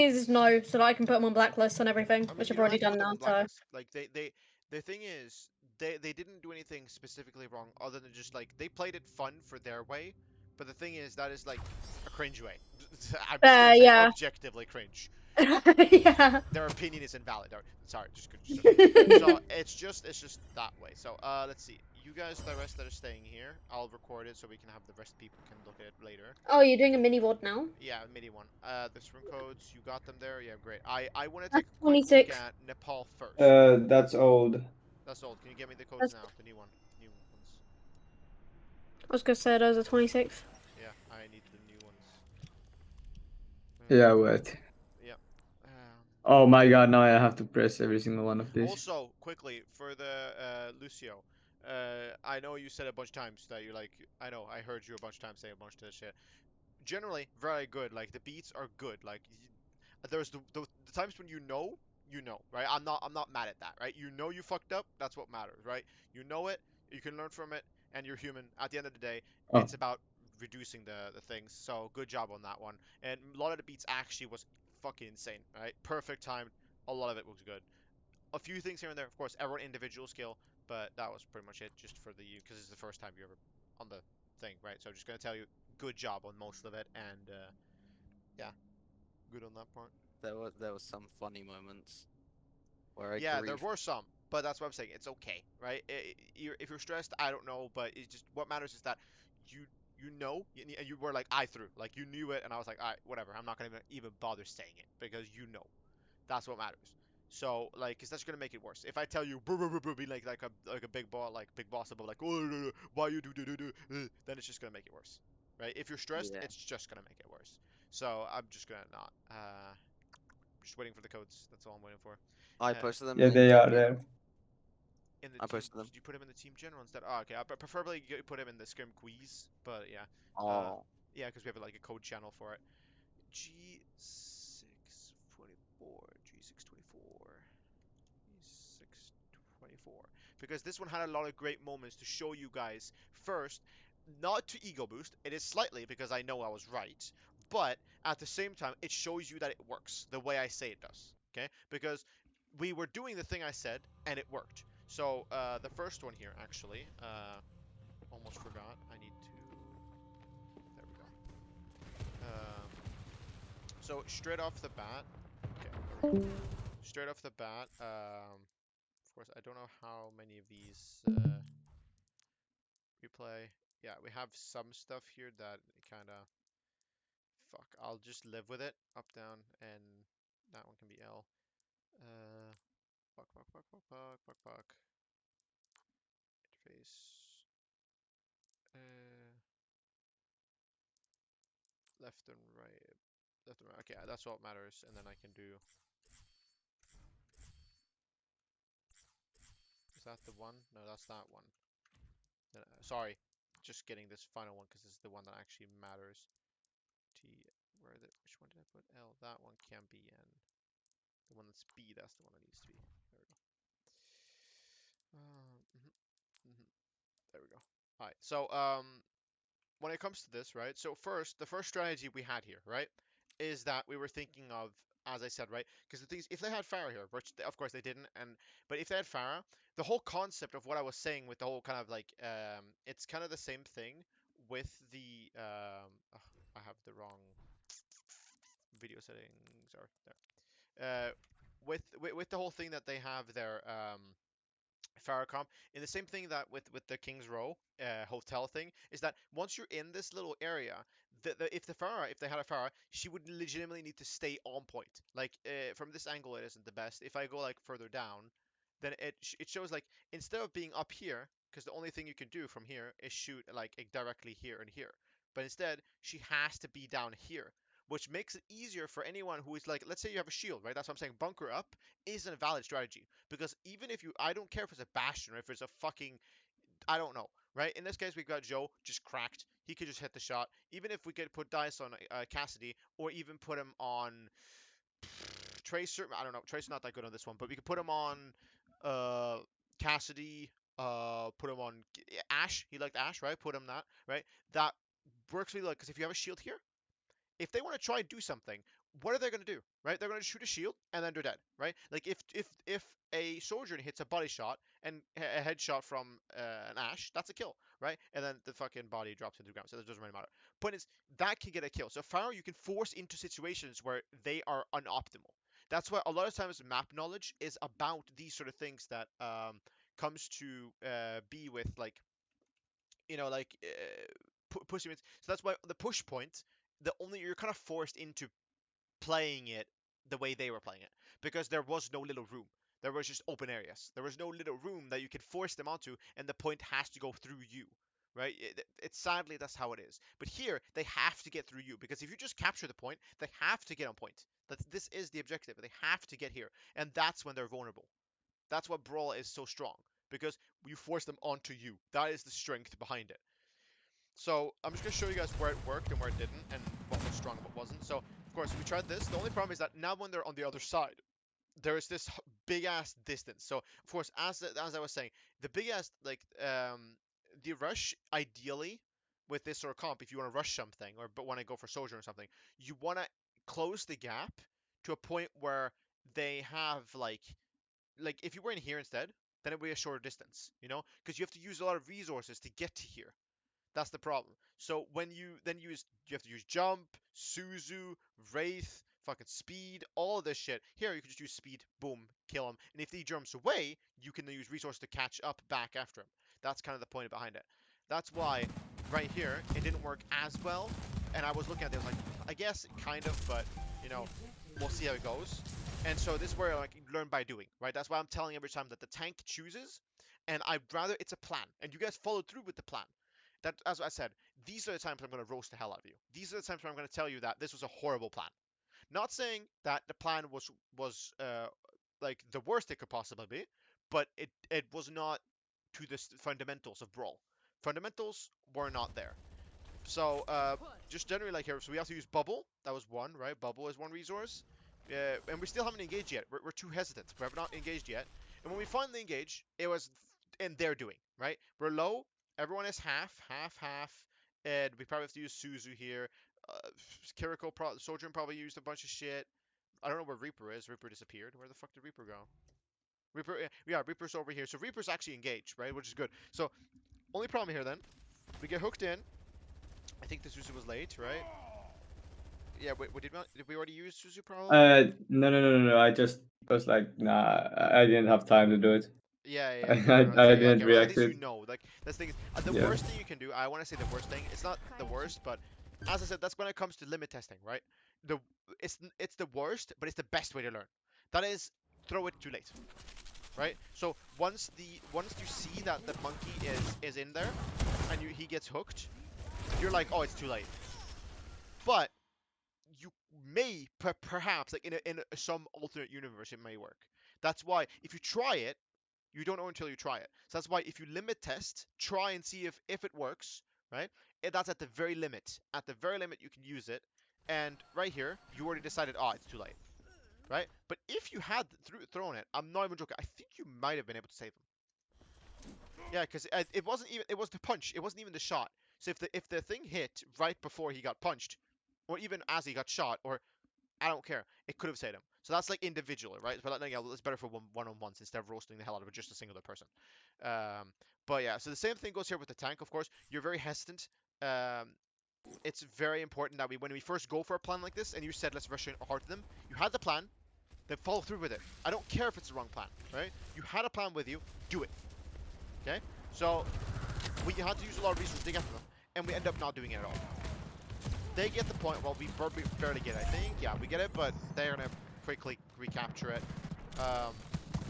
is no, so that I can put them on blacklist and everything, I mean, which you I've don't already have to done put them now. on So blacklist. Like the thing is, they didn't do anything specifically wrong other than just like they played it fun for their way. But the thing is, that is like a cringe way. I'm just gonna say yeah, objectively cringe. yeah. Their opinion is invalid. Sorry, just okay. So it's just that way. So let's see. You guys, the rest that are staying here, I'll record it so we can have the rest people can look at it later. Oh, you're doing a mini VOD now? Yeah, MIDI one. The swim codes, you got them there. Yeah, great. I want to take That's a quick look 26. at Nepal first. That's old. That's old. Can you get me the codes That's, now? The new one, new ones. I was gonna say those are 26. Yeah, I need the new ones. Yeah, wait. Yeah. Oh my god, now I have to press every single one of these. Also, quickly for the Lucio, I know you said a bunch of times that you like. I know I heard you a bunch of times say a bunch of this shit. Generally, very good. Like the beats are good. Like there's the times when you know, right? I'm not mad at that, right? You know you fucked up. That's what matters, right? You know it. You can learn from it, and you're human. At the end of the day, Oh, it's about reducing the things. So good job on that one. And a lot of the beats actually was fucking insane, right? Perfect time. A lot of it was good. A few things here and there, of course, everyone individual skill, but that was pretty much it, just for the you, because it's the first time you're ever on the thing, right? So I'm just gonna tell you, good job on most of it, and yeah, good on that part. There was some funny moments where I Yeah, there grieved. were some, but that's what I'm saying. It's okay, right? If you're stressed, I don't know, but it's just what matters is that you you know, and you were like I threw, like you knew it, and I was like, all right, whatever. I'm not gonna even bother saying it because you know. That's what matters. So like, cause that's gonna make it worse. If I tell you, be like a big ball, like big boss about like, oh, why you do, then it's just gonna make it worse, right? If you're stressed, Yeah. it's just gonna make it worse. So I'm just gonna not. Just waiting for the codes. That's all I'm waiting for. I Uh, posted them yeah, in they team are there. general. in the I team, posted them. you put him in the team general instead. Oh, okay. But preferably you put him in the scrim quiz. But yeah, uh, Oh, yeah, because we have like a code channel for it. G624, G624. 624, because this one had a lot of great moments to show you guys. First, not to ego boost, it is slightly because I know I was right, but at the same time it shows you that it works the way I say it does. Okay, because we were doing the thing I said and it worked. So the first one here, actually, almost forgot, I need to, there we go. So straight off the bat, okay, there we go. Straight off the bat, of course, I don't know how many of these replay. Yeah, we have some stuff here that kind of, fuck, I'll just live with it. Up, down, and that one can be L. Uh, fuck. Interface. Uh, left and right. Left and right. Okay, that's what matters. And then I can do. Is that the one? No, that's that one. Sorry, just getting this final one because this is the one that actually matters. T. Where the? Which one did I put? L. That one can be N. The one that's B, that's the one that needs to be. There we go. Mhm, mhm. There we go. All right. So, when it comes to this, right? So first, the first strategy we had here, right, is that we were thinking of, as I said, right? Because the thing is, if they had phara here, which of course they didn't, and but if they had phara, the whole concept of what I was saying with the whole kind of like, it's kind of the same thing with the, ugh, I have the wrong video settings are there. With the whole thing that they have there, Farrakhan, and the same thing that with the King's Row hotel thing is that once you're in this little area, if the Farah, if they had a Farah, she would legitimately need to stay on point. Like from this angle, it isn't the best. If I go like further down, then it shows like instead of being up here, because the only thing you can do from here is shoot like directly here and here, but instead she has to be down here. Which makes it easier for anyone who is like, let's say you have a shield, right? That's what I'm saying. Bunker up isn't a valid strategy because even if you, I don't care if it's a bastion or if it's a fucking, I don't know, right? In this case, we've got Joe just cracked. He could just hit the shot. Even if we could put dice on Cassidy or even put him on Tracer, I don't know. Tracer's not that good on this one, but we could put him on uh, Cassidy. Put him on Ash. He liked Ash, right? Put him that, right? That works really well because if you have a shield here, if they want to try and do something, what are they going to do, right? They're going to shoot a shield and then they're dead, right? Like if a soldier hits a body shot and a headshot from an Ash, that's a kill, right? And then the fucking body drops into the ground, so that doesn't really matter. Point is, that can get a kill. So Pharaoh, you can force into situations where they are unoptimal. That's why a lot of times map knowledge is about these sort of things that comes to be with like like pushing it. So that's why the push point, the only you're kind of forced into playing it the way they were playing it because there was no little room. There was just open areas. There was no little room that you could force them onto, and the point has to go through you, right? It's sadly that's how it is. But here they have to get through you because if you just capture the point, they have to get on point. This is the objective. They have to get here, and that's when they're vulnerable. That's what Brawl is so strong because you force them onto you. That is the strength behind it. So I'm just going to show you guys where it worked and where it didn't and what was strong and what wasn't. So of course we tried this. The only problem is that now when they're on the other side, there is this big ass distance. So of course, as I was saying, the big ass the rush ideally with this sort of comp, if you want to rush something or but want to go for soldier or something, you want to close the gap to a point where they have like if you were in here instead, then it would be a shorter distance, because you have to use a lot of resources to get to here. That's the problem. So when you then you have to use jump, Suzu, Wraith, fucking speed, all of this shit. Here you can just use speed, boom, kill him. And if he jumps away, you can then use resources to catch up back after him. That's kind of the point behind it. That's why right here it didn't work as well. And I was looking at it like, I guess kind of, but we'll see how it goes. And so this is where like you learn by doing, right? That's why I'm telling every time that the tank chooses, and I'd rather it's a plan, and you guys followed through with the plan. That, as I said, these are the times I'm going to roast the hell out of you. These are the times where I'm going to tell you that this was a horrible plan. Not saying that the plan was like the worst it could possibly be, but it was not to the fundamentals of Brawl. Fundamentals were not there. So just generally like here, so we have to use bubble. That was one, right? Bubble is one resource. And we still haven't engaged yet. We're too hesitant. We have not engaged yet. And when we finally engage, it was in their doing, right? We're low. Everyone is half, half, half. And we probably have to use Suzu here. Kiriko, Sojourn probably used a bunch of shit. I don't know where Reaper is. Reaper disappeared. Where the fuck did Reaper go? Reaper, yeah, Reaper's over here. So Reaper's actually engaged, right? Which is good. So only problem here then, we get hooked in. I think the Suzu was late, right? Yeah, wait, did we already use Suzu probably? No. I just was like, nah, I didn't have time to do it. Yeah. I Okay, didn't well, at react least to you it. know. Like, that's the thing is, the Yeah. worst thing you can do, I want to say the worst thing, it's not the worst, but as I said, that's when it comes to limit testing, right? It's the worst, but it's the best way to learn. That is, throw it too late, right? So once you see that the monkey is in there, and he gets hooked, you're like, oh, it's too late. But you may perhaps like in some alternate universe it may work. That's why if you try it, you don't know until you try it. So that's why if you limit test, try and see if it works, right? That's at the very limit. At the very limit you can use it. And right here, you already decided, oh, it's too late, right? But if you had thrown it, I'm not even joking. I think you might have been able to save him. Yeah, because it wasn't even. It was the punch. It wasn't even the shot. So if the thing hit right before he got punched, or even as he got shot, or I don't care. It could have saved him. So that's like individual, right? But like, yeah, it's better for one-on-ones instead of roasting the hell out of just a single person. But yeah, so the same thing goes here with the tank. Of course, you're very hesitant. Um, it's very important that when we first go for a plan like this, and you said let's rush in hard to them, you had the plan, then follow through with it. I don't care if it's the wrong plan, right? You had a plan with you, do it. Okay? So we had to use a lot of resources to get to them, and we end up not doing it at all. They get the point. Well, we barely get it, I think. Yeah, we get it, but they're gonna quickly recapture it.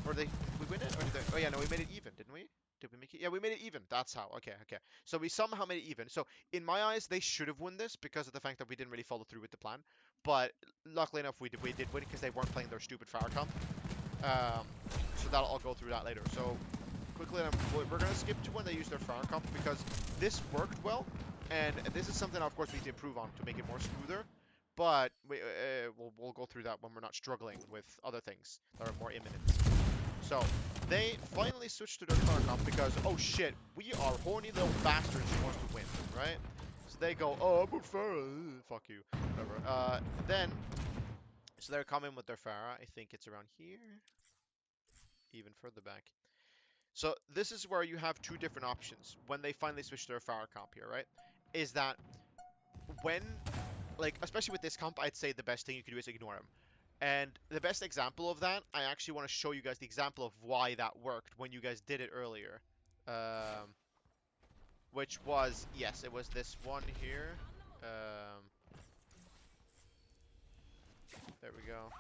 Or did we win it? Or did they? Oh yeah, no, we made it even, didn't we? Did we make it? Yeah, we made it even. That's how. Okay. So we somehow made it even. So in my eyes, they should have won this because of the fact that we didn't really follow through with the plan. But luckily enough, we did win because they weren't playing their stupid phara comp. So I'll go through that later. So quickly, we're gonna skip to when they use their phara comp because this worked well. And this is something, of course, we need to improve on to make it more smoother. But we'll go through that when we're not struggling with other things that are more imminent. So they finally switched to their phara comp because, oh shit, we are horny little bastards who wants to win, right? So they go, oh, I'm a phara, fuck you, whatever. Then So they're coming with their phara. I think it's around here, even further back. So this is where you have two different options when they finally switch to their phara comp here, right? Is that when, like, especially with this comp, I'd say the best thing you can do is ignore him. And the best example of that, I actually want to show you guys the example of why that worked when you guys did it earlier. Which was, yes, it was this one here. There we go.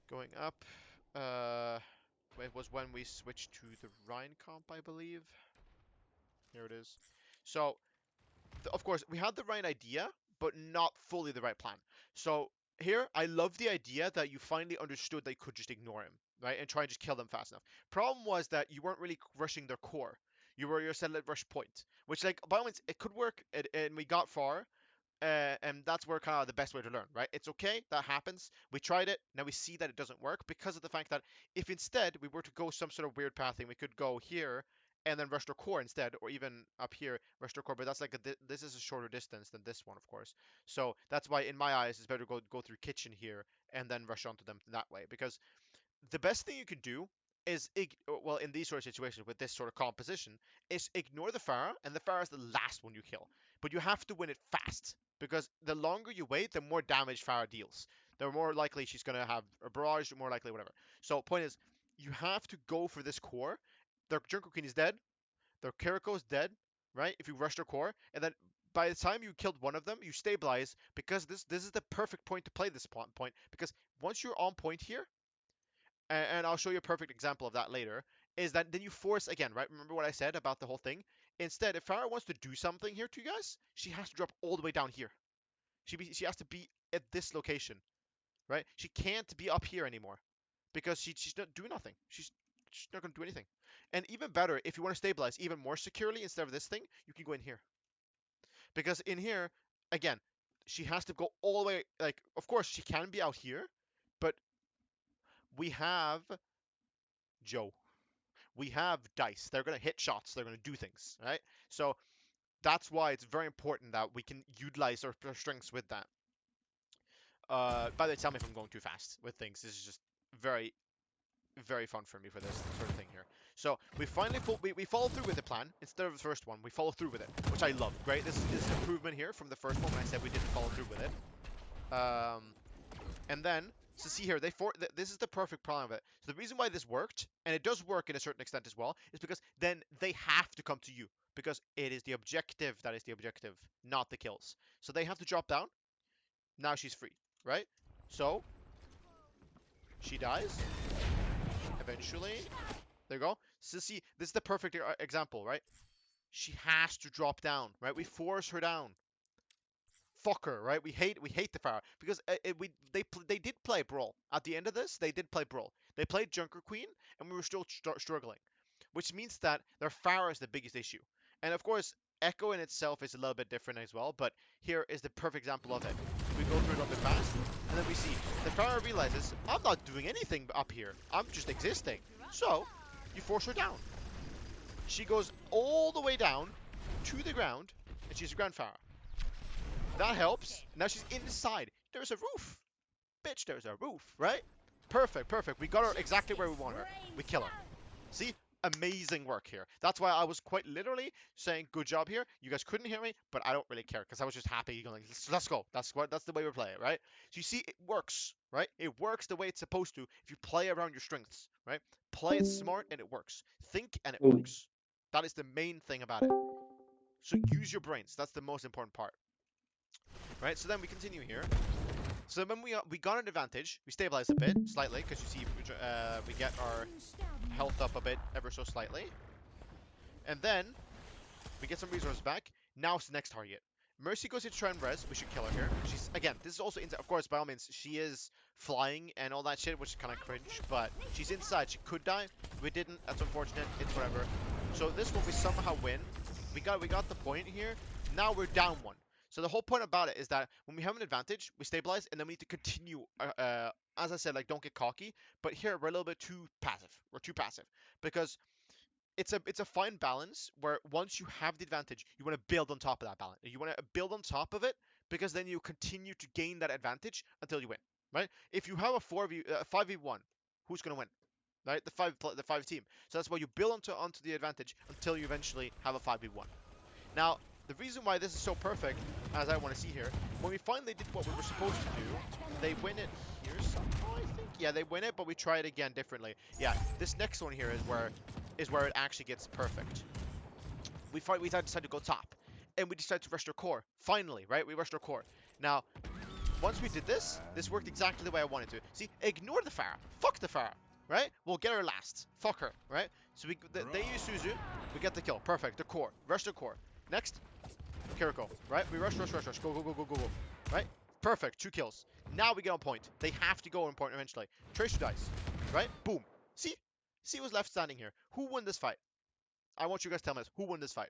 Going up. It was when we switched to the Rhine comp, I believe. Here it is. So, of course, we had the right idea, but not fully the right plan. So, here, I love the idea that you finally understood they could just ignore him, right? And try and just kill them fast enough. Problem was that you weren't really rushing their core. You were your set rush point, which, like, by all means, it could work, and we got far. And that's where kind of the best way to learn, right? It's okay, that happens. We tried it, now we see that it doesn't work because of the fact that if instead we were to go some sort of weird pathing, we could go here and then rush their core instead, or even up here, rush their core. But that's like this is a shorter distance than this one, of course. So that's why, in my eyes, it's better to go through kitchen here and then rush onto them that way, because the best thing you can do is, well, in these sort of situations with this sort of composition, is ignore the phara, and the phara is the last one you kill. But you have to win it fast, because the longer you wait, the more damage phara deals. The more likely she's going to have a barrage, more likely whatever. So point is, you have to go for this core. Their Junker Queen is dead. Their Kiriko is dead, right? If you rush their core, and then by the time you killed one of them, you stabilize, because this is the perfect point to play this point, because once you're on point here, and I'll show you a perfect example of that later, is that then you force again, right? Remember what I said about the whole thing? Instead, if Farah wants to do something here to you guys, she has to drop all the way down here. She has to be at this location, right? She can't be up here anymore because she's not doing nothing. She's not going to do anything. And even better, if you want to stabilize even more securely instead of this thing, you can go in here. Because in here, again, she has to go all the way, like, of course, she can be out here, but we have Joe. We have dice. They're going to hit shots. They're going to do things, right? So that's why it's very important that we can utilize our strengths with that. By the way, tell me if I'm going too fast with things. This is just very, very fun for me for this sort of thing here. So we finally we follow through with the plan instead of the first one. We follow through with it, which I love. Great. This is improvement here from the first one when I said we didn't follow through with it. And then, so see here, this is the perfect problem of it. So the reason why this worked, and it does work in a certain extent as well, is because then they have to come to you. Because it is the objective that is the objective, not the kills. So they have to drop down. Now she's free, right? So, she dies. Eventually. There you go. So see, this is the perfect example, right? She has to drop down, right? We force her down. Fuck her, right? We hate the Pharaoh because they did play Brawl at the end of this. They did play Brawl. They played Junker Queen, and we were still struggling, which means that their Pharaoh is the biggest issue. And of course, Echo in itself is a little bit different as well. But here is the perfect example of it. We go through it a little bit fast, and then we see the Pharaoh realizes I'm not doing anything up here. I'm just existing. So you force her down. She goes all the way down to the ground, and she's a ground Pharaoh. That helps. Now she's inside. There's a roof. Bitch, there's a roof, right? Perfect, perfect. We got her exactly where we want her. We kill her. See? Amazing work here. That's why I was quite literally saying good job here. You guys couldn't hear me, but I don't really care because I was just happy. You're like, let's go. That's the way we play it, right? So you see, it works, right? It works the way it's supposed to if you play around your strengths, right? Play it smart and it works. Think and it works. That is the main thing about it. So use your brains. That's the most important part. Right, so then we continue here. So when we got an advantage, we stabilize a bit, slightly, because you see we get our health up a bit, ever so slightly. And then, we get some resources back. Now it's the next target. Mercy goes to try and res. We should kill her here. She's, again, this is also, of course, by all means, she is flying and all that shit, which is kind of cringe, but she's inside. She could die. We didn't. That's unfortunate. It's whatever. So this one, we somehow win. We got the point here. Now we're down one. So the whole point about it is that when we have an advantage, we stabilize, and then we need to continue. As I said, like, don't get cocky. But here, we're a little bit too passive. We're too passive. Because it's a fine balance where once you have the advantage, you want to build on top of that balance. You want to build on top of it, because then you continue to gain that advantage until you win, right? If you have a 5v1, who's gonna win? Right, the five team. So that's why you build onto the advantage until you eventually have a 5v1. Now, the reason why this is so perfect, as I want to see here, when we finally did what we were supposed to do, they win it here somehow, I think. Yeah, they win it, but we try it again differently. Yeah, this next one here is where it actually gets perfect. We decided to go top, and we decided to rush their core. Finally, right? We rushed their core. Now, once we did this worked exactly the way I wanted to. See, ignore the phara. Fuck the phara, right? We'll get her last. Fuck her, right? So they use Suzu. We get the kill. Perfect. The core. Rush the core. Next, Kiriko, right? We rush. Go. Right? Perfect. 2 kills. Now we get on point. They have to go on point eventually. Tracer dies, right? Boom. See who's left standing here. Who won this fight? I want you guys to tell me this. Who won this fight?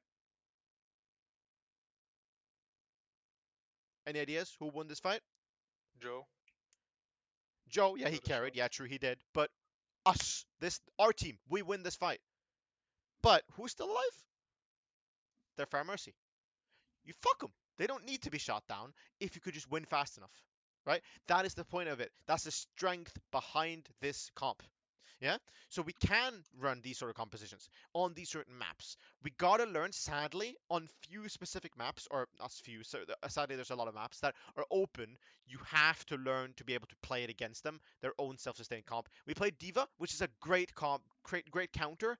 Any ideas? Who won this fight? Joe. Joe, yeah, he Another carried. shot. Yeah, true, he did. But us, our team, we win this fight. But who's still alive? They're Fair Mercy. You fuck them. They don't need to be shot down if you could just win fast enough, right? That is the point of it. That's the strength behind this comp. Yeah, so we can run these sort of compositions on these certain maps. We gotta learn, sadly, on few specific maps, or not few, so sadly there's a lot of maps that are open. You have to learn to be able to play it against them, their own self-sustained comp. We played Diva, which is a great comp, great counter,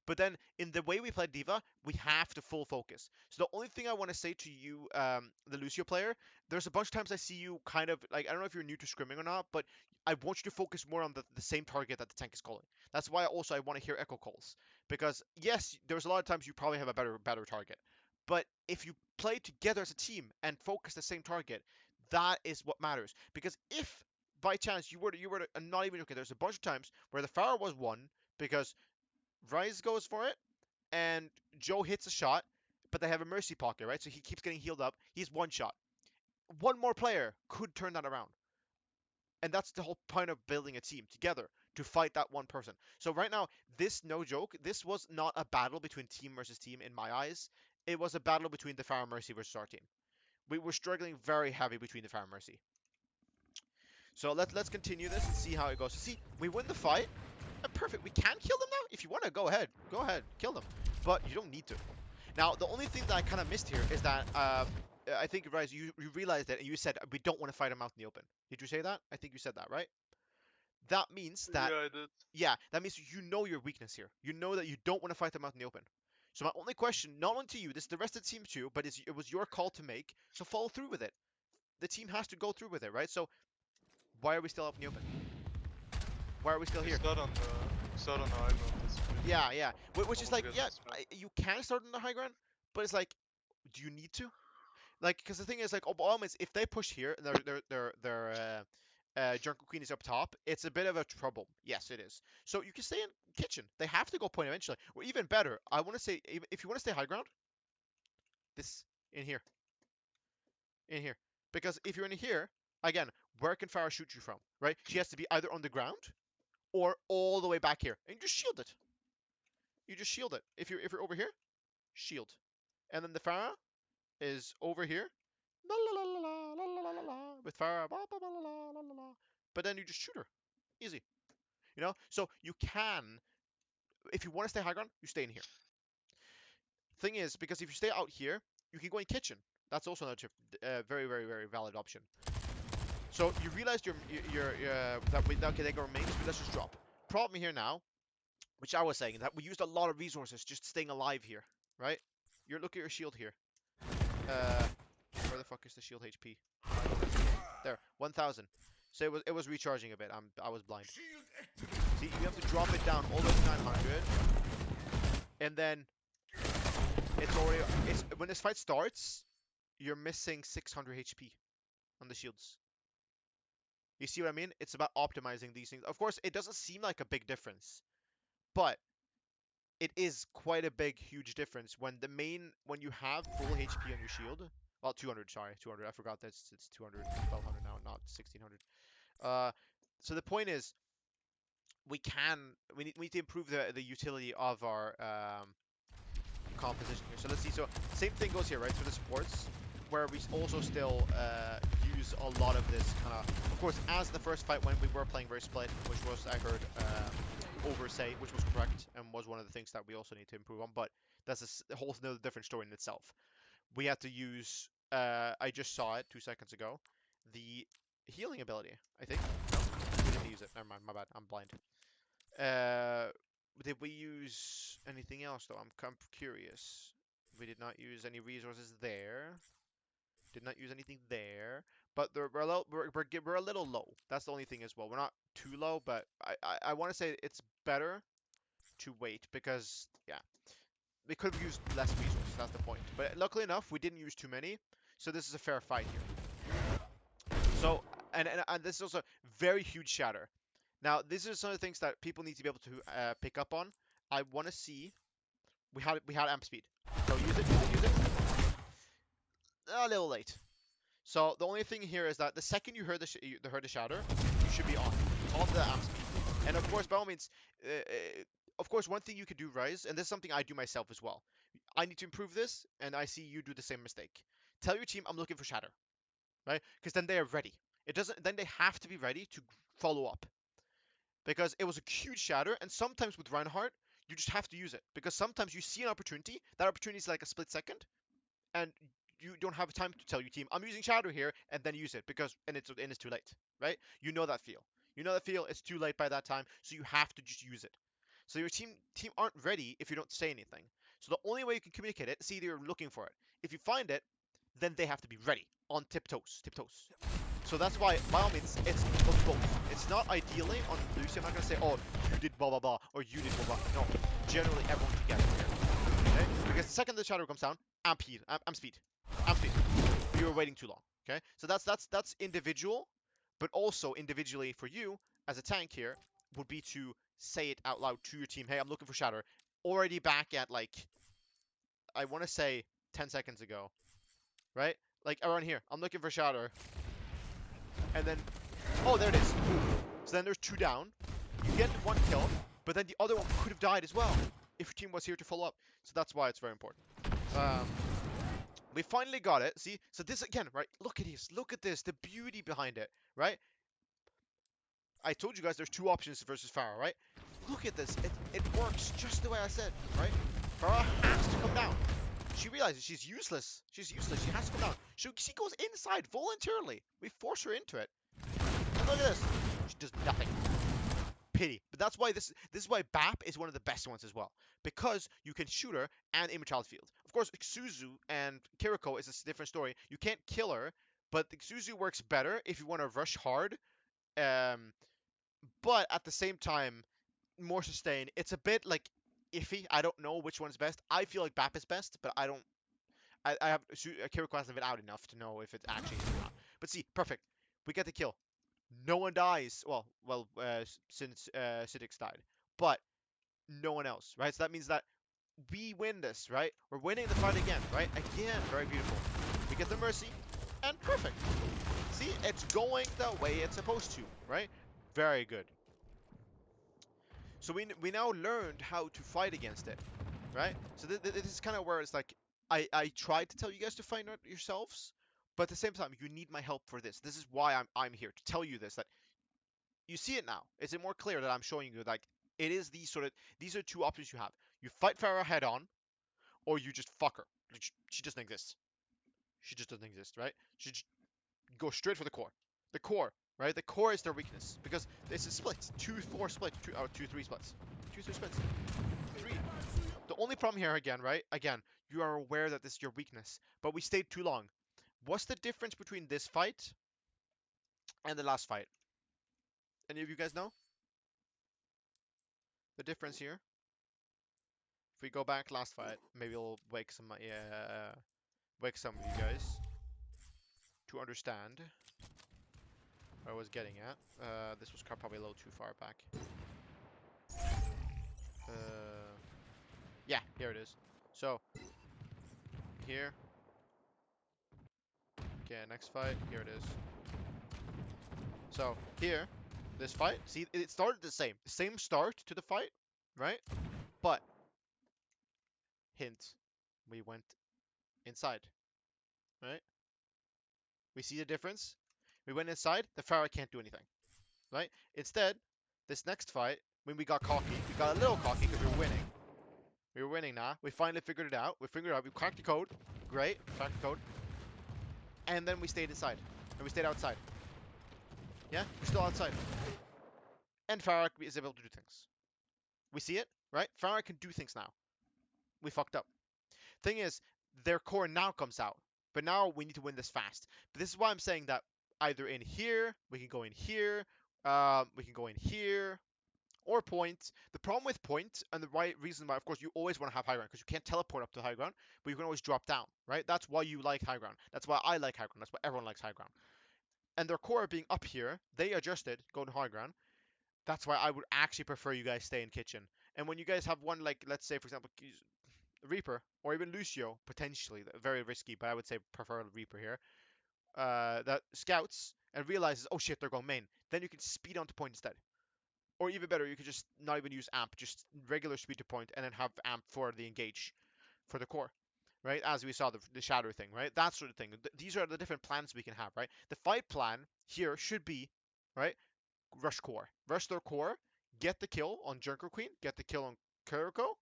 but then in the way we play Diva, we have to full focus. So the only thing I want to say to you, the Lucio player, there's a bunch of times I see you kind of like, I don't know if you're new to scrimming or not, but I want you to focus more on the same target that the tank is calling. That's why I want to hear echo calls, because yes, there's a lot of times you probably have a better target, but if you play together as a team and focus the same target, that is what matters. Because if by chance you were to not even okay, there's a bunch of times where the Pharaoh was won because Rise goes for it and Joe hits a shot, but they have a mercy pocket, right? So he keeps getting healed up. He's one shot. One more player could turn that around. And that's the whole point of building a team together to fight that one person. So right now, this, no joke, this was not a battle between team versus team in my eyes. It was a battle between the Pharaoh Mercy versus our team. We were struggling very heavy between the Pharaoh Mercy. So let's continue this and see how it goes. See, we win the fight. Perfect. We can kill them now. If you want to, go ahead. Go ahead. Kill them. But you don't need to. Now, the only thing that I kind of missed here is that I think, Rise, you realized it and you said we don't want to fight them out in the open. Did you say that? I think you said that, right? That means that, Yeah, I did. yeah, that means you know your weakness here. You know that you don't want to fight them out in the open. So my only question, not only to you, this is the rest of the team too, but it was your call to make, so follow through with it. The team has to go through with it, right? So why are we still out in the open? Why are we still here? Start on the high ground. Yeah, yeah. Which is Almost like, get yeah, this map. you can start on the high ground, but it's like, do you need to? Like, because the thing is, like, Obama's, if they push here and their Jungle Queen is up top, it's a bit of a trouble. Yes, it is. So you can stay in kitchen. They have to go point eventually. Or even better, I want to say, if you want to stay high ground, this in here, because if you're in here, again, where can Farah shoot you from? Right? She has to be either on the ground or all the way back here, and you just shield it. You just shield it. If you're over here, shield, and then the Farah is over here, la la la la la la la la la, with Farah, blah, blah, blah, la la la la. But then you just shoot her, easy. You know, so you can, if you want to stay high ground, you stay in here. Thing is, because if you stay out here, you can go in kitchen. That's also another very, very, very valid option. So you realized okay, they go remains, but let's just drop. Problem here now, which I was saying, that we used a lot of resources just staying alive here, right? Look at your shield here. Where the fuck is the shield HP? There, 1000. So it was recharging a bit. I was blind. See, you have to drop it down all the way to 900, and then when this fight starts, you're missing 600 HP on the shields. You see what I mean? It's about optimizing these things. Of course, it doesn't seem like a big difference, but it is quite a big, huge difference when you have full HP on your shield. Well, 200, sorry, 200. I forgot that it's 200, 1200 now, not 1600. So the point is, we need to improve the utility of our composition here. So let's see. So same thing goes here, right? For the supports, where we also still use a lot of this kind of course, as the first fight went, we were playing very split, which was, I heard, oversay, which was correct, and was one of the things that we also need to improve on, but that's a whole another different story in itself. We had to use, I just saw it 2 seconds ago, the healing ability, I think. No, we didn't use it. Never mind, my bad, I'm blind. Did we use anything else, though? I'm curious. We did not use any resources there. Did not use anything there. But we're a little low. That's the only thing as well. We're not too low, but I want to say it's better to wait because, yeah, we could have used less resources. That's the point. But luckily enough, we didn't use too many. So this is a fair fight here. So, and this is also very huge shatter. Now, these are some of the things that people need to be able to pick up on. I want to see. We had amp speed. So use it. A little late. So the only thing here is that the second you heard the shatter, you should be on the amp speed. And of course, by all means, of course, one thing you could do, Rise, and this is something I do myself as well. I need to improve this, and I see you do the same mistake. Tell your team I'm looking for shatter, right? Because then they are ready. Then they have to be ready to follow up. Because it was a huge shatter, and sometimes with Reinhardt, you just have to use it. Because sometimes you see an opportunity, that opportunity is like a split second, and you don't have time to tell your team, I'm using shatter here, and then use it, and it's too late, right? You know that feel. It's too late by that time, so you have to just use it. So your team aren't ready if you don't say anything. So the only way you can communicate it is either you're looking for it. If you find it, then they have to be ready, on tiptoes. So that's why, by all means, it's both. It's not ideally on Lucy. I'm not going to say, oh, you did blah, blah, blah, or you did blah, blah. No, generally everyone together here. Okay? Because the second the shadow comes down, amp speed. You were waiting too long. Okay? So that's individual, but also individually for you, as a tank here, would be to say it out loud to your team, hey, I'm looking for shatter. Already back at, like, I want to say 10 seconds ago. Right? Like, around here. I'm looking for shatter. And then, oh, there it is. So then there's 2 down. You get 1 kill, but then the other one could have died as well if your team was here to follow up. So that's why it's very important. We finally got it. See, so this again, right? Look at this, the beauty behind it, right? I told you guys there's 2 options versus phara, right? Look at this. It works just the way I said, right? Phara has to come down. She realizes she's useless. She has to come down. She goes inside voluntarily. We force her into it. And look at this. She does nothing. Pity. But that's why this is why BAP is one of the best ones as well. Because you can shoot her and aim a child field. Of course, Suzu and Kiriko is a different story. You can't kill her, but the Suzu works better if you want to rush hard. But at the same time, more sustained. It's a bit like iffy. I don't know which one's best. I feel like BAP is best, but I don't. I have Kiriko hasn't been out enough to know if it actually is or not. But see, perfect. We get the kill. No one dies. Well, since Sidix died, but no one else, right? So that means that we win this, right? We're winning the fight again, right? Again, very beautiful. We get the mercy, and perfect. See, it's going the way it's supposed to, right? Very good. So we now learned how to fight against it, right? So this is kind of where it's like, I tried to tell you guys to find out yourselves, but at the same time, you need my help for this. This is why I'm here, to tell you this, that you see it now. Is it more clear that I'm showing you, like, it is these are 2 options you have. You fight phara head on, or you just fuck her. She doesn't exist. She just doesn't exist, right? She just go straight for the core. The core, right? The core is their weakness, because this is splits. 2-4 split, 2-3 splits. 2-3 splits. 3. The only problem here, again, right? Again, you are aware that this is your weakness, but we stayed too long. What's the difference between this fight and the last fight? Any of you guys know? The difference here? If we go back last fight, maybe it'll wake some of you guys to understand what I was getting at. This was probably a little too far back. Yeah, here it is. So, here. Okay, next fight, here it is. So, here, this fight, see, it started the same start to the fight, right? But, hint, we went inside, right? We see the difference. We went inside. The phara can't do anything, right? Instead, this next fight, when we got cocky, we got a little cocky because we were winning. We were winning now. We finally figured it out. We figured it out. We cracked the code. Great. Cracked the code. And then we stayed inside. And we stayed outside. Yeah? We're still outside. And phara is able to do things. We see it, right? phara can do things now. We fucked up. Thing is, their core now comes out. But now we need to win this fast. But this is why I'm saying that either in here, we can go in here, we can go in here, or point. The problem with point, and the right reason why, of course, you always want to have high ground, because you can't teleport up to high ground, but you can always drop down, right? That's why you like high ground. That's why I like high ground. That's why everyone likes high ground. And their core being up here, they adjusted, going to high ground. That's why I would actually prefer you guys stay in kitchen. And when you guys have one, like, let's say, for example, Reaper, or even Lucio, potentially, very risky, but I would say prefer Reaper here, that scouts and realizes, oh shit, they're going main. Then you can speed onto point instead. Or even better, you could just not even use amp, just regular speed to point, and then have amp for the engage, for the core, right? As we saw the shadow thing, right? That sort of thing. These are the different plans we can have, right? The fight plan here should be, right? Rush core. Rush their core, get the kill on Junker Queen, get the kill on Kuriko,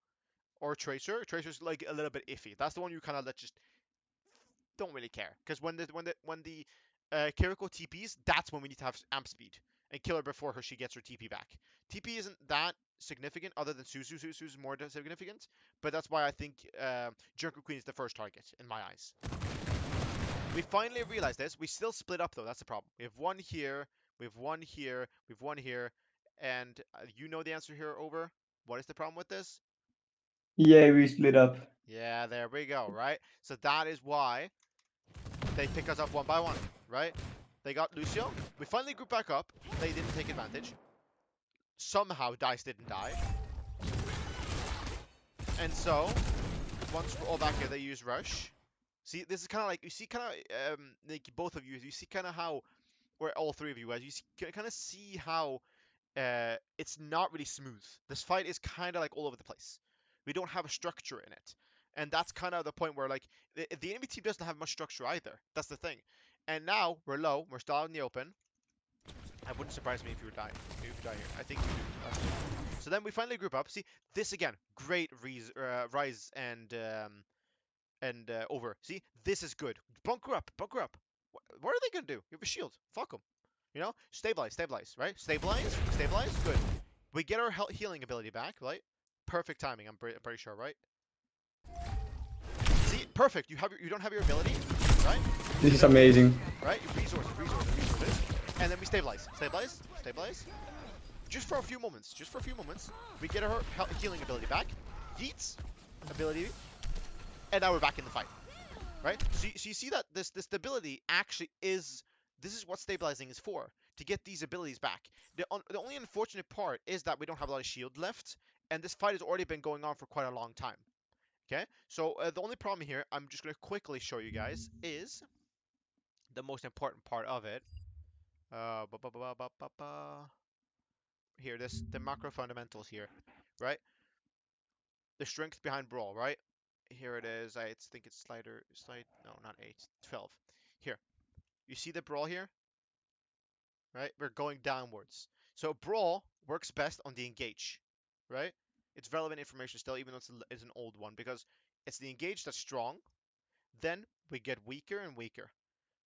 or Tracer. Tracer's like a little bit iffy. That's the one you kind of just don't really care, because when the Kiriko TPs, that's when we need to have amp speed and kill her before she gets her TP back. TP isn't that significant, other than Suzu. Suzu's more significant, but that's why I think Junker Queen is the first target in my eyes. We finally realized this. We still split up though. That's the problem. We have one here. We have one here. We have one here, and you know the answer here. Over. What is the problem with this? Yeah, we split up. Yeah, there we go. Right. So that is why they pick us up one by one, right? They got Lucio. We finally grouped back up. They didn't take advantage. Somehow Dice didn't die. And so, once we're all back here, they use Rush. See, this is kind of like, you see kind of, like both of you see kind of how, or all three of you guys, you kind of see how it's not really smooth. This fight is kind of like all over the place. We don't have a structure in it. And that's kind of the point where, like, the enemy team doesn't have much structure either. That's the thing. And now we're low. We're still out in the open. It wouldn't surprise me if you die. If you die here. I think you do. That's good. So then we finally group up. See, this again, great rise and over. See, this is good. Bunker up, bunker up. What are they gonna do? You have a shield. Fuck them. You know, stabilize, right? Stabilize. Good. We get our healing ability back, right? Perfect timing. I'm pretty sure, right? See, perfect. You don't have your ability, right? This is amazing. Right? Resources. And then we stabilize. Just for a few moments. We get our healing ability back. Yeets ability. And now we're back in the fight. Right? So you see that this stability actually is... This is what stabilizing is for. To get these abilities back. The only unfortunate part is that we don't have a lot of shield left. And this fight has already been going on for quite a long time. Okay? So the only problem here, I'm just going to quickly show you guys, is the most important part of it. Here, the macro fundamentals here, right? The strength behind Brawl, right? Here it is. I think it's no, not 8, 12. Here, you see the Brawl here, right? We're going downwards. So Brawl works best on the engage, right? It's relevant information still, even though it's an old one, because it's the engage that's strong. Then we get weaker and weaker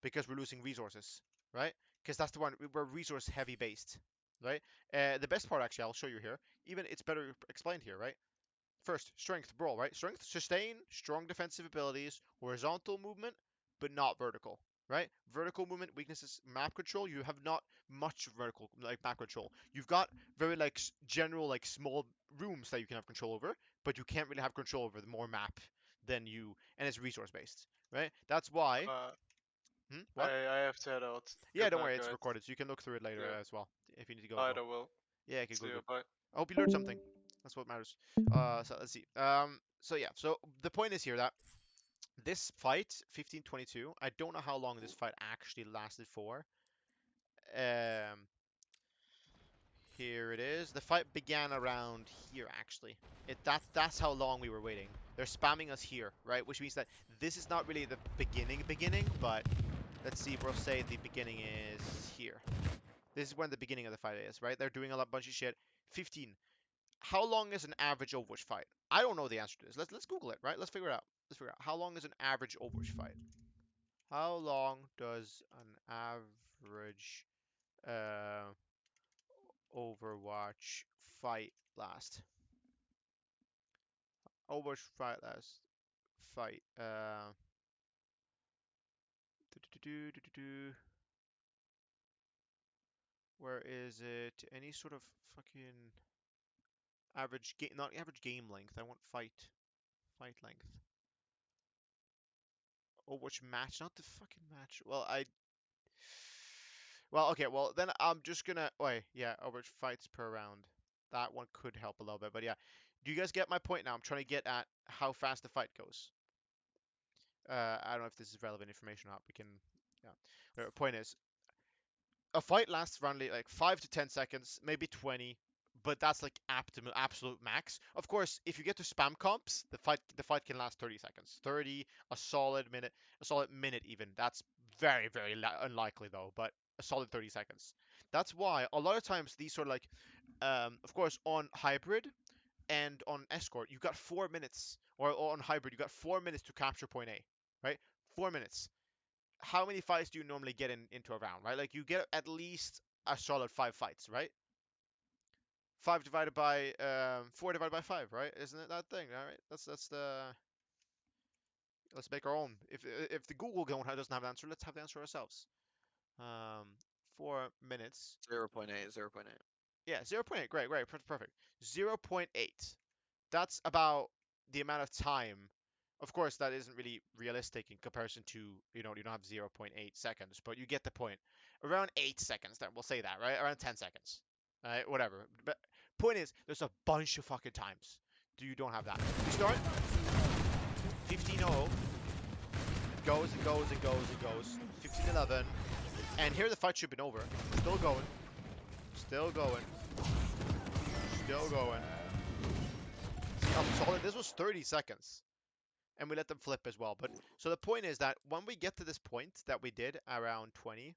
because we're losing resources, right? Because that's the one, we're resource heavy based, right? The best part, actually, I'll show you here. Even it's better explained here, right? First, strength, Brawl, right? Strength, sustain, strong defensive abilities, horizontal movement, but not vertical, right? Vertical movement, weaknesses, map control. You have not much vertical, like, map control. You've got very, like, general, like, small rooms that you can have control over, but you can't really have control over the more map than you, and it's resource based, right? That's why... What? I have to head out. Yeah, Good don't night, worry, it's guys. recorded, so you can look through it later Yeah. as well, if you need to go. Alright, Go. I will. Yeah, okay, See good. you. Bye. I hope you learned something. That's what matters. So let's see. So yeah, so the point is here that this fight, 1522, I don't know how long this fight actually lasted for. Here it is. The fight began around here, actually. That's how long we were waiting. They're spamming us here, right? Which means that this is not really the beginning, but let's see, we'll say the beginning is here. This is when the beginning of the fight is, right? They're doing a bunch of shit. 15. How long is an average Overwatch fight? I don't know the answer to this. Let's Google it, right? Let's figure it out. Let's figure out how long is an average Overwatch fight. How long does an average Overwatch fight last? Overwatch fight last. Fight. Where is it? Any sort of fucking average game, not average game length. I want fight length. Overwatch match, not the fucking match. Well, okay, well then I'm just gonna. Wait, yeah, Overwatch fights per round. That one could help a little bit, but yeah. Do you guys get my point now? I'm trying to get at how fast the fight goes. I don't know if this is relevant information or not. We can, yeah. The point is, a fight lasts around like 5 to 10 seconds, maybe 20, but that's like absolute max. Of course, if you get to spam comps, the fight can last 30 seconds. 30, a solid minute even. That's very unlikely though, but a solid 30 seconds. That's why a lot of times these sort of like of course on hybrid and on escort, you got 4 minutes, or on hybrid you got 4 minutes to capture point A, right? 4 minutes. How many fights do you normally get into a round, right? Like you get at least a solid 5 fights, right? 4 divided by 5, right? Isn't it that thing? All right, that's the. Let's make our own. If the Google doesn't have the answer, let's have the answer ourselves. 4 minutes. 0.8, 0.8. Yeah, 0.8. Great, perfect. 0.8. That's about the amount of time. Of course, that isn't really realistic in comparison to, you don't have 0.8 seconds, but you get the point. Around 8 seconds, then we'll say that, right? Around 10 seconds. Right? Whatever. But point is, there's a bunch of fucking times you don't have that. We start 15-0. It goes and goes and goes and goes. 15-11. And here the fight should have been over. Still going. Still going. Still going. I'm solid. This was 30 seconds. And we let them flip as well. But so the point is that when we get to this point that we did around 20,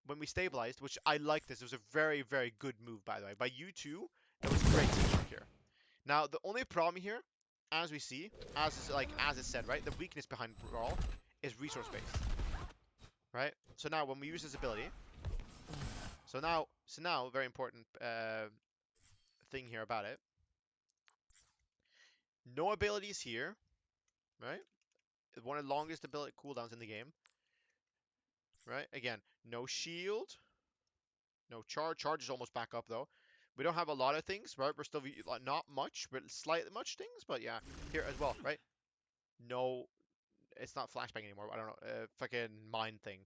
when we stabilized, which I like this, it was a very good move, by the way. By you two, it was great teamwork here. Now, the only problem here, as we see, as it's said, right? The weakness behind Brawl is resource based. Right? So now when we use this ability, so now very important thing here about it. No abilities here, right? One of the longest ability cooldowns in the game. Right? Again, no shield, no charge. Charge is almost back up though. We don't have a lot of things, right? We're still not much, but slightly much things. But yeah, here as well, right? No, it's not flashbang anymore. I don't know, fucking mine thing,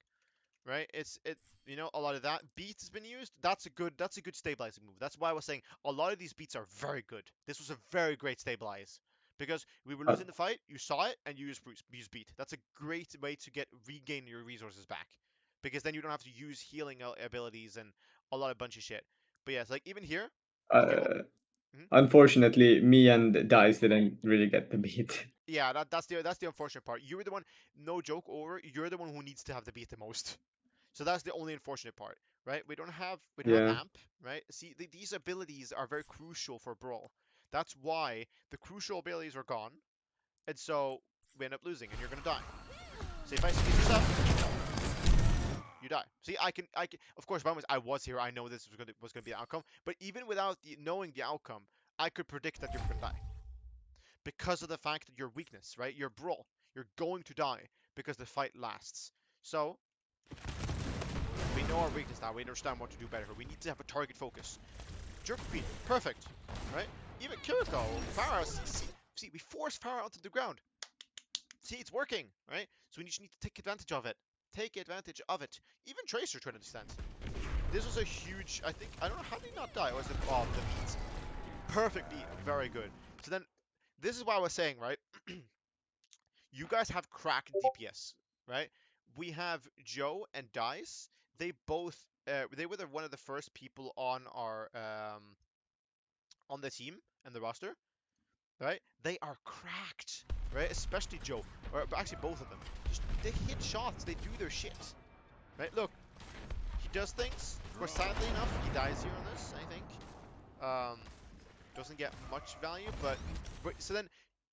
right? A lot of that beat has been used. That's a good stabilizing move. That's why I was saying a lot of these beats are very good. This was a very great stabilize. Because we were Uh, losing the fight, you saw it, and you use beat. That's a great way to regain your resources back. Because then you don't have to use healing abilities and a lot of bunch of shit. But yes, like even here, okay, well, Unfortunately, me and Dice didn't really get the beat. yeah, that's the unfortunate part. You were the one, no joke over. You're the one who needs to have the beat the most. So that's the only unfortunate part, right? We don't have Yeah. amp, right? See, these abilities are very crucial for Brawl. That's why the crucial abilities are gone, and so we end up losing, and you're gonna die. So if I skip this up, you die. See, I can. Of course, I was here. I know this was gonna be the outcome, but even without knowing the outcome, I could predict that you're gonna die because of the fact that your weakness, right? Your Brawl, you're going to die because the fight lasts. So we know our weakness now. We understand what to do better. We need to have a target focus. Jerk repeat. Perfect. Right? Even Kiriko, phara, see, we force phara onto the ground. See, it's working, right? So we just need to take advantage of it. Take advantage of it. Even Tracer to an extent. This was a huge, I don't know, how did he not die? Or was it, the beat? Perfect beat. Very good. So then, this is what I was saying, right? You guys have cracked DPS, right? We have Joe and Dice. They both they were one of the first people on our on the team and the roster. right? They are cracked, right? Especially Joe, or actually both of them. Just they hit shots, they do their shit, right? Look, he does things. Of course, sadly enough, he dies here on this. I think doesn't get much value, but so then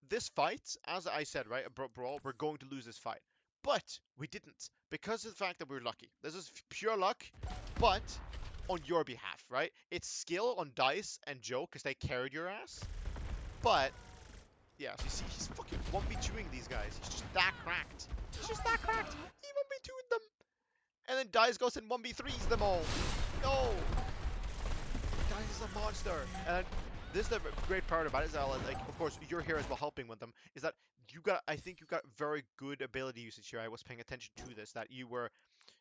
this fight, as I said, right, a brawl, we're going to lose this fight, but we didn't because of the fact that we're lucky. This is pure luck, but on your behalf, right? It's skill on Dice and Joe because they carried your ass, but yeah, so you see, he's fucking 1v2ing these guys. He's just that cracked. He's just that cracked. He 1v2'd them. And then Dice goes and 1v3s them all. No! Dice is a monster. And this is the great part about it, is that, like, of course, you're here as well helping with them, is that I think you got very good ability usage here. I was paying attention to this, that you were,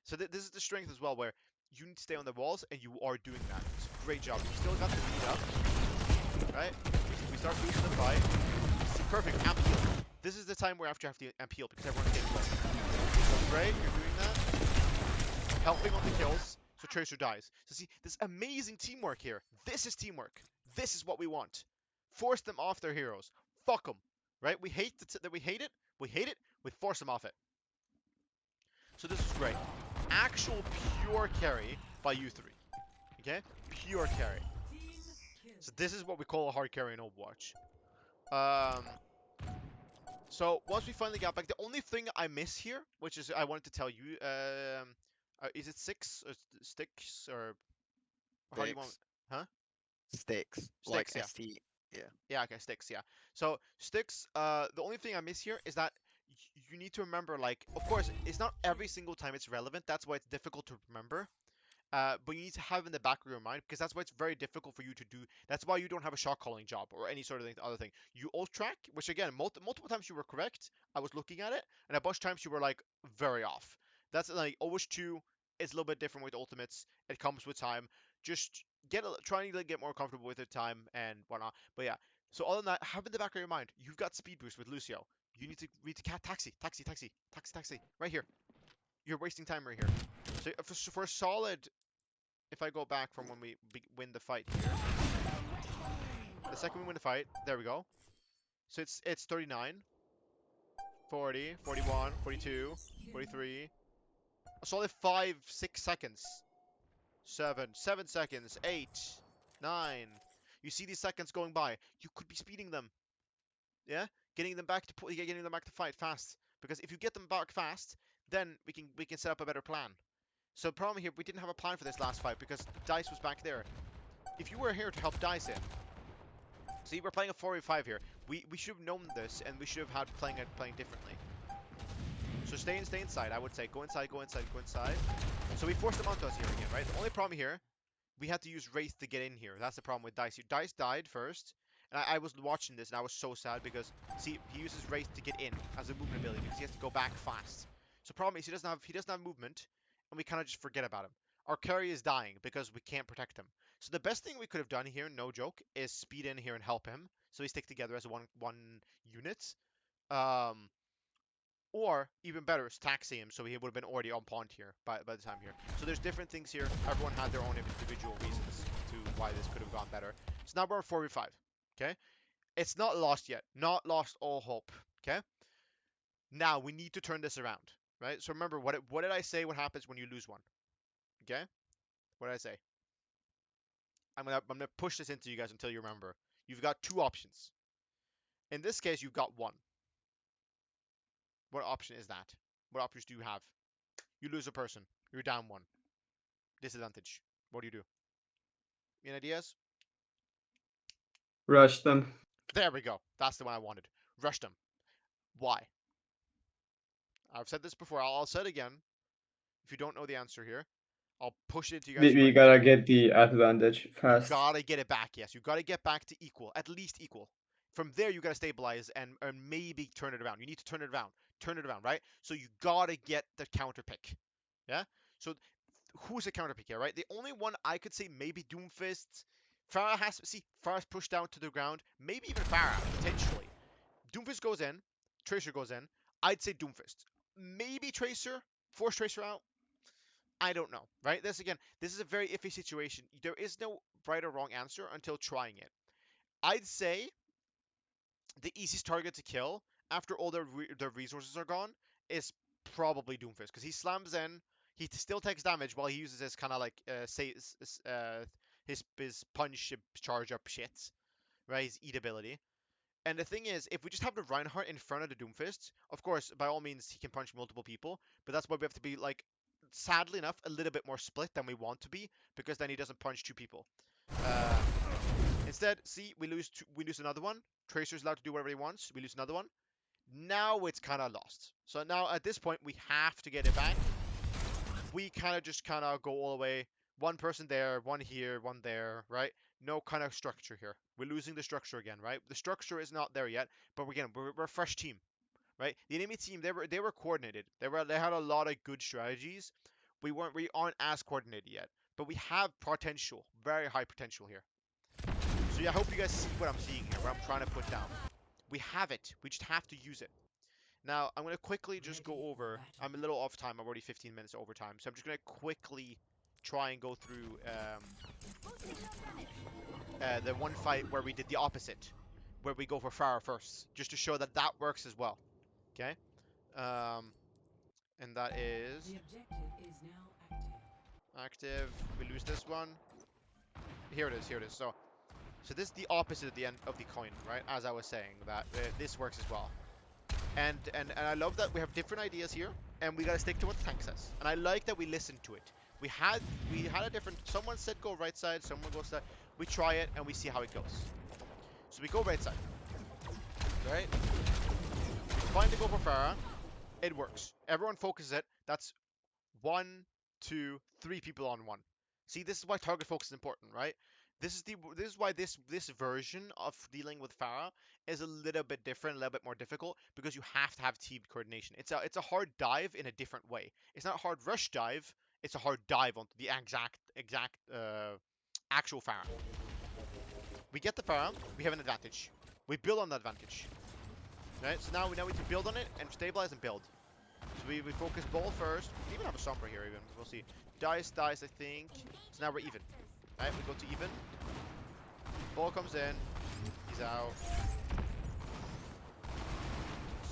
so this is the strength as well, where you need to stay on the walls, and you are doing that. It's a great job. You still got the beat up, right? We start losing the fight. Perfect, amp heal. This is the time where after you have to amp heal because everyone's getting low. So great, you're doing that. Helping on the kills, so Tracer dies. So see, this amazing teamwork here. This is teamwork. This is what we want. Force them off their heroes. Fuck them. Right? We hate that we hate it. We hate it. We force them off it. So this is great. Actual pure carry by you three. Okay? Pure carry. So this is what we call a hard carry in Overwatch. So once we finally got back, the only thing I miss here, which is I wanted to tell you, is it sticks or how do you want? Sticks. Huh? Sticks. Like Sticks, yeah. ST. Yeah. Yeah, okay, sticks, yeah. So sticks, the only thing I miss here is that you need to remember, like, of course, it's not every single time it's relevant. That's why it's difficult to remember. But you need to have in the back of your mind because that's why it's very difficult for you to do. That's why you don't have a shot calling job or any sort of other thing. You ult track, which again, multiple times you were correct. I was looking at it, and a bunch of times you were like very off. That's like always 2. It's a little bit different with ultimates. It comes with time. Just trying to get more comfortable with the time and whatnot. But yeah. So other than that, have in the back of your mind, you've got speed boost with Lucio. You need to taxi right here. You're wasting time right here. So for a solid, if I go back from when we win the fight here, the second we win the fight, there we go. So it's 39, 40, 41, 42, 43. A solid 5, 6 seconds. 7 seconds, 8, 9. You see these seconds going by. You could be speeding them. Yeah, getting them back to fight fast. Because if you get them back fast, then we can set up a better plan. So the problem here, we didn't have a plan for this last fight because Dice was back there. If you were here to help Dice in, see, we're playing a 4v5 here. We should have known this, and we should have had playing differently. So stay inside, I would say. Go inside. So we forced them onto us here again, right? The only problem here, we had to use Wraith to get in here. That's the problem with Dice. Dice died first, and I was watching this, and I was so sad because, see, he uses Wraith to get in as a movement ability because he has to go back fast. So problem is he doesn't have movement, and we kind of just forget about him. Our carry is dying because we can't protect him. So the best thing we could have done here, no joke, is speed in here and help him. So we stick together as one unit. Or even better is taxi him, so he would have been already on pawned here by the time here. So there's different things here. Everyone had their own individual reasons to why this could have gone better. So now we're on 4v5. Okay, it's not lost yet. Not lost all hope. Okay. Now we need to turn this around, right? So remember, what did I say? What happens when you lose one? Okay, what did I say? I'm gonna push this into you guys until you remember. You've got 2 options. In this case, you've got 1. What option is that? What options do you have? You lose a person. You're down 1. Disadvantage. What do you do? Any ideas? Rush them. There we go. That's the one I wanted. Rush them. Why? I've said this before. I'll say it again. If you don't know the answer here, I'll push it into you guys. We gotta get the advantage fast. You gotta get it back, yes. You gotta get back to equal. At least equal. From there, you gotta stabilize and maybe turn it around. You need to turn it around. Turn it around, right? So you gotta get the counter pick. Yeah? So who's a counter pick here, right? The only one I could say maybe Doomfist. Phara's pushed down to the ground. Maybe even Phara, potentially. Doomfist goes in. Tracer goes in. I'd say Doomfist. Maybe Tracer. Force Tracer out. I don't know, right? This is a very iffy situation. There is no right or wrong answer until trying it. I'd say the easiest target to kill after all their resources are gone is probably Doomfist because he slams in. He still takes damage while he uses his kind of like his punch charge up shit, right? His eat ability. And the thing is, if we just have the Reinhardt in front of the Doomfist, of course, by all means, he can punch multiple people, but that's why we have to be, like, sadly enough, a little bit more split than we want to be, because then he doesn't punch two people. Instead, see, we lose another one. Tracer's allowed to do whatever he wants. We lose another one. Now it's kind of lost. So now at this point, we have to get it back. We kind of just kind of go all the way. One person there, one here, one there, right? No kind of structure here. We're losing the structure again, right? The structure is not there yet, but we're a fresh team, right? The enemy team, they were coordinated. They had a lot of good strategies. We aren't as coordinated yet, but we have potential, very high potential here. So yeah, I hope you guys see what I'm seeing here, what I'm trying to put down. We have it. We just have to use it. Now, I'm going to quickly just go over. I'm a little off time. I'm already 15 minutes over time. So I'm just going to quickly try and go through the one fight where we did the opposite. Where we go for Phara first. Just to show that that works as well. Okay? And that is... The objective is now active. Active. We lose this one. Here it is. Here it is. So this is the opposite at the end of the coin, right? As I was saying, that this works as well. And I love that we have different ideas here, and we gotta stick to what the tank says. And I like that we listened to it. We had a different. Someone said go right side, someone goes that. We try it and we see how it goes. So we go right side, right? We find to go for Phara. It works. Everyone focuses it. That's 1, 2, 3 people on one. See, this is why target focus is important, right? This is why this version of dealing with Phara is a little bit different, a little bit more difficult, because you have to have team coordination. It's a hard dive in a different way. It's not a hard rush dive. It's a hard dive onto the exact actual Phara. We get the Phara. We have an advantage. We build on the advantage. Right. So now we need to build on it and stabilize and build. So we focus ball first. We even have a Sombra here even. We'll see. Dice, I think. So now we're even. Right, we go to even. Ball comes in. He's out.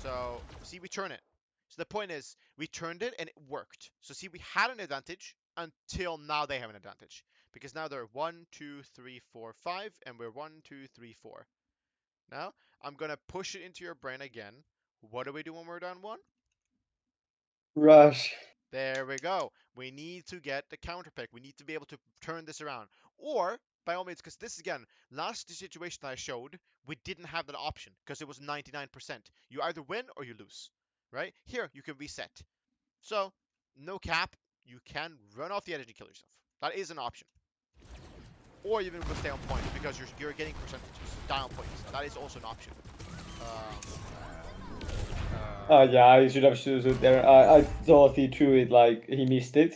So, see, we turn it. So the point is, we turned it and it worked. So see, we had an advantage until now they have an advantage. Because now they're 1, 2, 3, 4, 5, and we're 1, 2, 3, 4. Now, I'm going to push it into your brain again. What do we do when we're down 1? Rush. There we go. We need to get the counter pick. We need to be able to turn this around. Or, by all means, because this, again, last situation I showed, we didn't have that option because it was 99%. You either win or you lose, right? Here, you can reset. So, no cap, you can run off the edge and kill yourself. That is an option. Or even go stay on point because you're getting percentages, down points. That is also an option. Yeah, I should have chosen there. I thought he threw it like he missed it,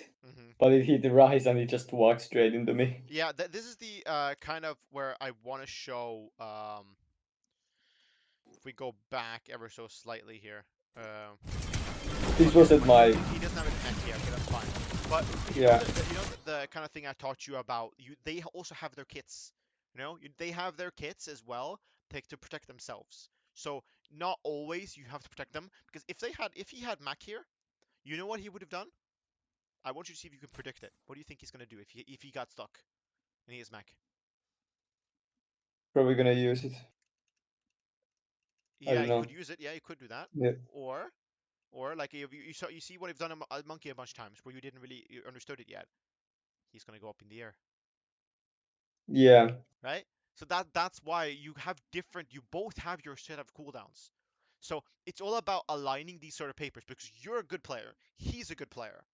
but it hit the rise and it just walked straight into me. Yeah, this is the kind of where I want to show. If we go back ever so slightly here. This wasn't my. He doesn't have a connect here, okay, that's fine. But Yeah. You know the kind of thing I taught you about. They also have their kits. You know, they have their kits as well, to protect themselves. So not always you have to protect them, because if he had Mac here, you know what he would have done? I want you to see if you can predict it. What do you think he's gonna do if he got stuck and he has Mac? Probably gonna use it. Yeah, don't he know. could use it. Yeah, he could do that. Yeah. Or like if you see what he's done a monkey a bunch of times where you didn't really understood it yet. He's gonna go up in the air, Yeah. right? So that's why you both have your set of cooldowns. So it's all about aligning these sort of papers because you're a good player, he's a good player.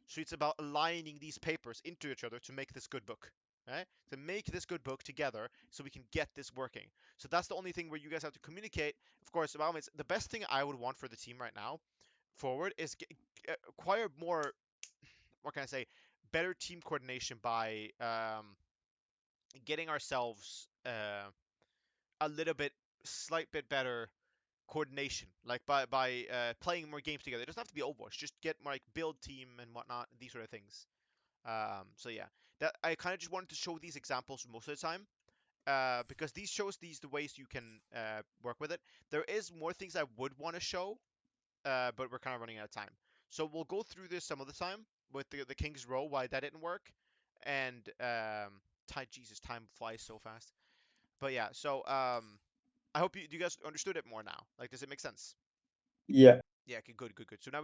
So it's about aligning these papers into each other to make this good book, right? To make this good book together so we can get this working. So that's the only thing where you guys have to communicate. Of course, by all means, the best thing I would want for the team right now forward is acquire more, what can I say, better team coordination by getting ourselves a little bit, slight bit better coordination, like by playing more games together. It doesn't have to be Overwatch. Just get more like build team and whatnot, these sort of things. So yeah, that I kind of just wanted to show these examples most of the time, because these shows these the ways you can work with it. There is more things I would want to show, but we're kind of running out of time. So we'll go through this some of the time with the King's Row, why that didn't work, and Jesus, time flies so fast. But yeah, so I hope you guys understood it more now. Like, does it make sense? Yeah. Yeah, okay, good, good, good. So now